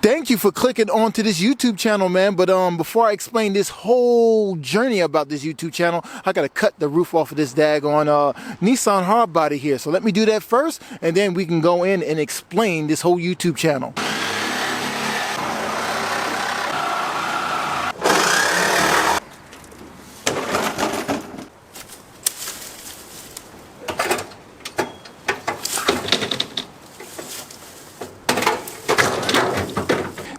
Thank you for clicking onto this YouTube channel, man. But before I explain this whole journey about this YouTube channel, I gotta cut the roof off of this daggone Nissan hardbody here. So let me do that first, and then we can go in and explain this whole YouTube channel.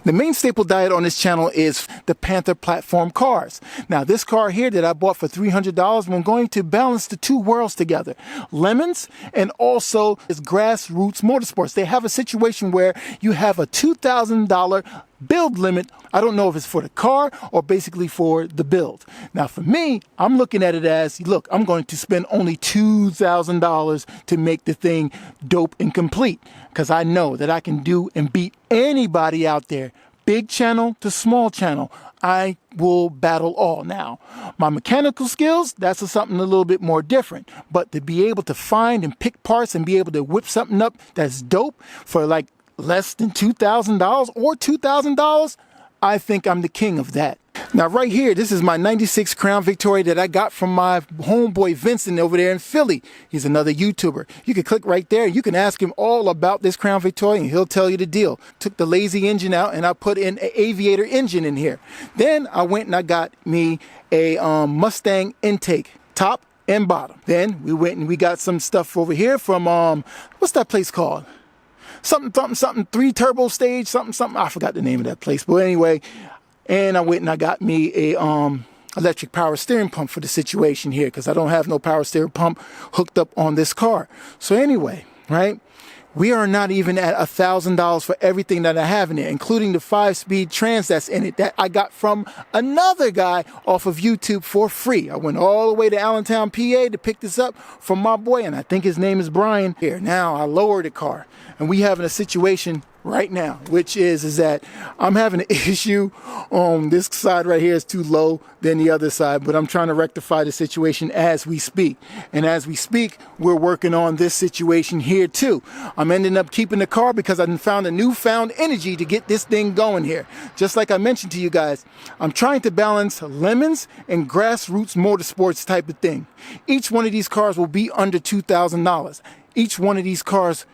The main staple diet on this channel is the Panther platform cars. Now, this car here that I bought for $300, I'm going to balance the two worlds together. Lemons and also is Grassroots Motorsports. They have a situation where you have a $2,000 build limit. I don't know if it's for the car or basically for the build. Now for me, I'm looking at it as, look, I'm going to spend only $2,000 to make the thing dope and complete, because I know that I can do and beat anybody out there, big channel to small channel. I will battle all. Now, my mechanical skills, that's something a little bit more different. But to be able to find and pick parts and be able to whip something up that's dope for like less than $2,000 or $2,000, I think I'm the king of that. Now right here, this is my 96 Crown Victoria that I got from my homeboy Vincent over there in Philly. He's another YouTuber. You can click right there. You can ask him all about this Crown Victoria and he'll tell you the deal. Took the lazy engine out and I put in an aviator engine in here. Then I went and I got me a Mustang intake, top and bottom. Then we went and we got some stuff over here from, what's that place called? Something, 3 turbo stage, something. I forgot the name of that place. But anyway, and I went and I got me a electric power steering pump for the situation here, because I don't have no power steering pump hooked up on this car. So anyway, right? We are not even at $1,000 for everything that I have in it, including the 5-speed trans that's in it that I got from another guy off of YouTube for free. I went all the way to Allentown, PA to pick this up from my boy, and I think his name is Brian. Here, now I lowered the car, and we having a situation right now, which is that I'm having an issue on this side right here is too low than the other side, but I'm trying to rectify the situation as we speak. And as we speak, we're working on this situation here too. I'm ending up keeping the car because I found a newfound energy to get this thing going here. Just like I mentioned to you guys, I'm trying to balance lemons and Grassroots Motorsports type of thing. Each one of these cars will be under $2,000. Each one of these cars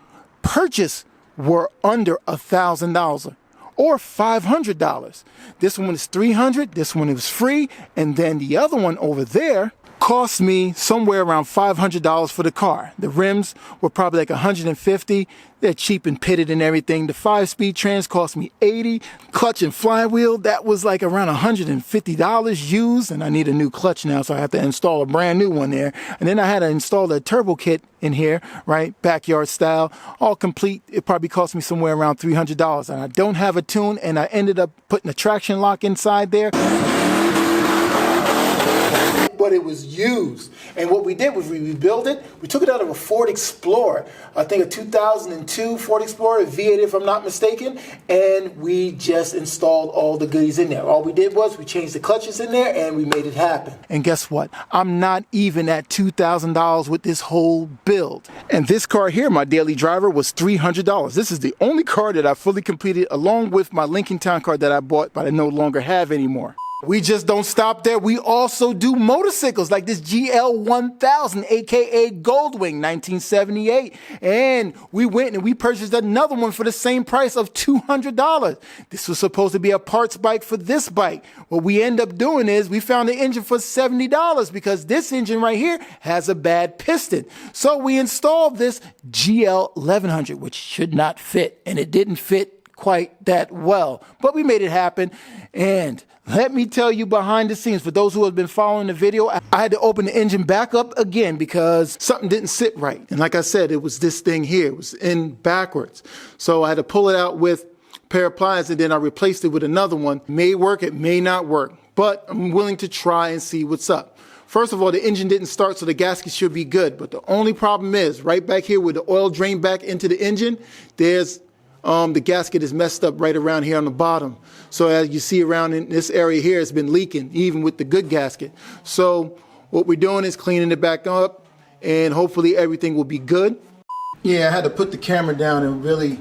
purchased were under $1,000 or $500. This one is $300. This one is free. And then the other one over there cost me somewhere around $500 for the car. The rims were probably like $150. They're cheap and pitted and everything. The 5-speed trans cost me $80. Clutch and flywheel, that was like around $150 used. And I need a new clutch now, so I have to install a brand new one there. And then I had to install a turbo kit in here, right? Backyard style, all complete. It probably cost me somewhere around $300. And I don't have a tune, and I ended up putting a traction lock inside there. But it was used. And what we did was we rebuilt it. We took it out of a Ford Explorer. I think a 2002 Ford Explorer, V8 if I'm not mistaken. And we just installed all the goodies in there. All we did was we changed the clutches in there and we made it happen. And guess what? I'm not even at $2,000 with this whole build. And this car here, my daily driver, was $300. This is the only car that I fully completed, along with my Lincoln Town car that I bought but I no longer have anymore. We just don't stop there. We also do motorcycles like this GL1000, aka Goldwing 1978. And we went and we purchased another one for the same price of $200. This was supposed to be a parts bike for this bike. What we end up doing is we found the engine for $70 because this engine right here has a bad piston. So we installed this GL1100, which should not fit, and it didn't fit quite that well, but we made it happen. And let me tell you behind the scenes, for those who have been following the video, I had to open the engine back up again because something didn't sit right. And like I said, it was this thing here. It was in backwards. So I had to pull it out with a pair of pliers, and then I replaced it with another one. It may work, it may not work, but I'm willing to try and see what's up. First of all, the engine didn't start, so the gasket should be good. But the only problem is right back here where the oil drained back into the engine, there's the gasket is messed up right around here on the bottom. So as you see around in this area here, it's been leaking, even with the good gasket. So what we're doing is cleaning it back up, and hopefully everything will be good. Yeah, I had to put the camera down and really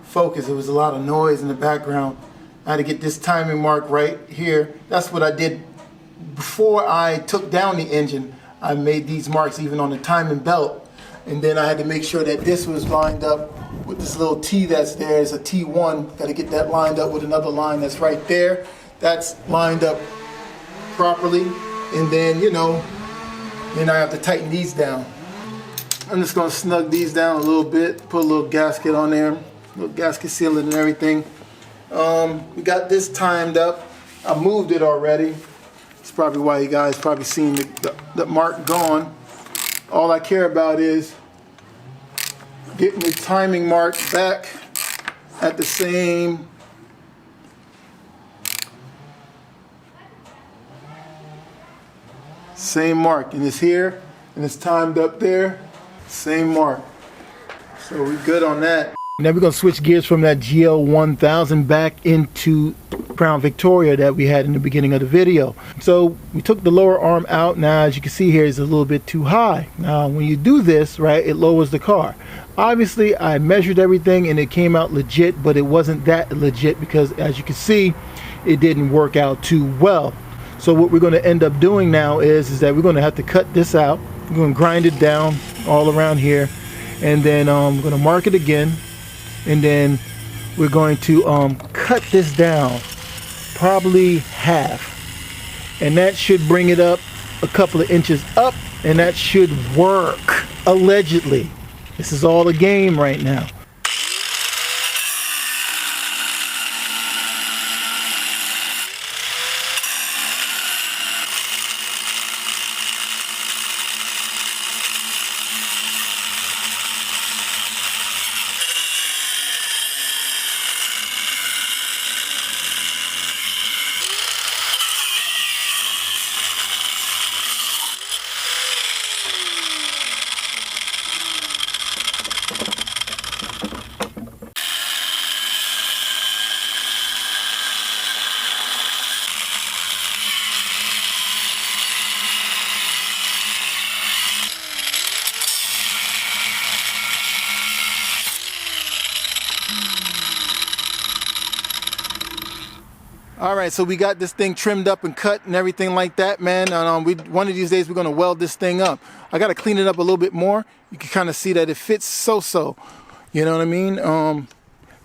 focus. It was a lot of noise in the background. I had to get this timing mark right here. That's what I did before I took down the engine. I made these marks even on the timing belt. And then I had to make sure that this was lined up with this little T that's there. It's a T1. Got to get that lined up with another line that's right there. That's lined up properly. And then, you know, then I have to tighten these down. I'm just going to snug these down a little bit. Put a little gasket on there. Little gasket sealant and everything. We got this timed up. I moved it already. That's probably why you guys probably seen the mark gone. All I care about is getting the timing mark back at the same mark. And it's here, and it's timed up there. Same mark. So we're good on that. Now we're going to switch gears from that GL 1000 back into Crown Victoria that we had in the beginning of the video. So we took the lower arm out. Now as you can see here, it's a little bit too high. Now when you do this, right, it lowers the car. Obviously I measured everything and it came out legit, but it wasn't that legit because as you can see, it didn't work out too well. So what we're going to end up doing now is that we're going to have to cut this out. We're going to grind it down all around here, and then we're going to mark it again. And then we're going to cut this down probably half, and that should bring it up a couple of inches up, and that should work allegedly. This is all a game right now. All right, so we got this thing trimmed up and cut and everything like that, man. One of these days we're gonna weld this thing up. I gotta clean it up a little bit more. You can kind of see that it fits so-so. You know what I mean?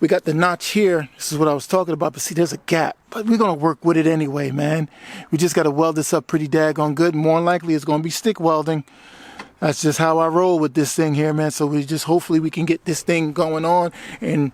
We got the notch here. This is what I was talking about, but see, there's a gap. But we're gonna work with it anyway, man. We just gotta weld this up pretty daggone good. More than likely, it's gonna be stick welding. That's just how I roll with this thing here, man. So hopefully we can get this thing going on, and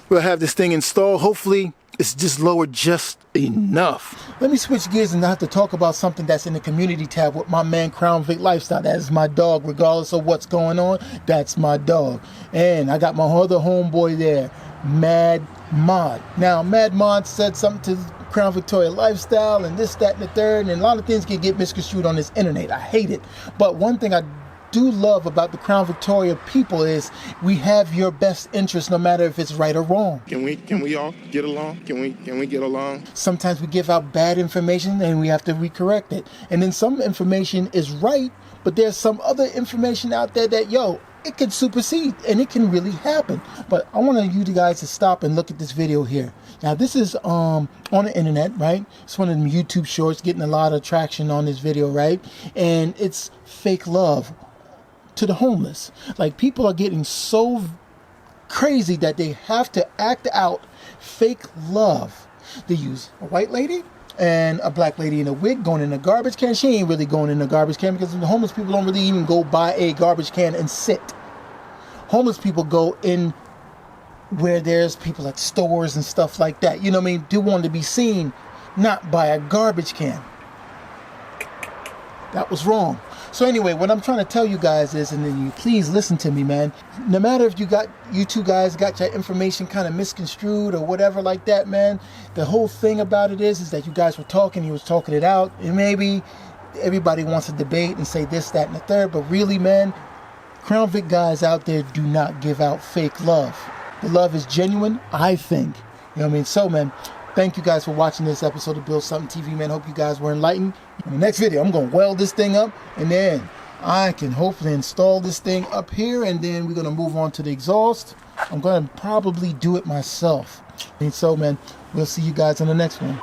we'll have this thing installed. Hopefully it's just lowered just enough. Let me switch gears and I have to talk about something that's in the community tab with my man Crown Vic Lifestyle. That is my dog, regardless of what's going on. That's my dog. And I got my other homeboy there, Mad Mod. Now, Mad Mod said something to Crown Victoria Lifestyle and this, that, and the third, and a lot of things can get misconstrued on this internet. I hate it. But one thing I do love about the Crown Victoria people is we have your best interest no matter if it's right or wrong. Can we all get along? Can we get along? Sometimes we give out bad information and we have to recorrect it. And then some information is right, but there's some other information out there that, it can supersede and it can really happen. But I want you guys to stop and look at this video here. Now this is on the internet, right? It's one of them YouTube shorts getting a lot of traction on this video, right? And it's fake love to the homeless. Like, people are getting so crazy that they have to act out fake love. They use a white lady and a black lady in a wig going in a garbage can. She ain't really going in a garbage can because the homeless people don't really even go buy a garbage can and sit. Homeless people go in where there's people at stores and stuff like that. You know what I mean? They want to be seen, not by a garbage can. That was wrong. So anyway, what I'm trying to tell you guys is, and then you please listen to me, man. No matter if you two guys got your information kind of misconstrued or whatever like that, man. The whole thing about it is that you guys were talking, he was talking it out, and maybe everybody wants to debate and say this, that, and the third, but really, man, Crown Vic guys out there do not give out fake love. The love is genuine, I think. You know what I mean? So, man, thank you guys for watching this episode of Build Something TV, man. Hope you guys were enlightened. In the next video, I'm going to weld this thing up, and then I can hopefully install this thing up here, and then we're going to move on to the exhaust. I'm going to probably do it myself. And so, man, we'll see you guys in the next one.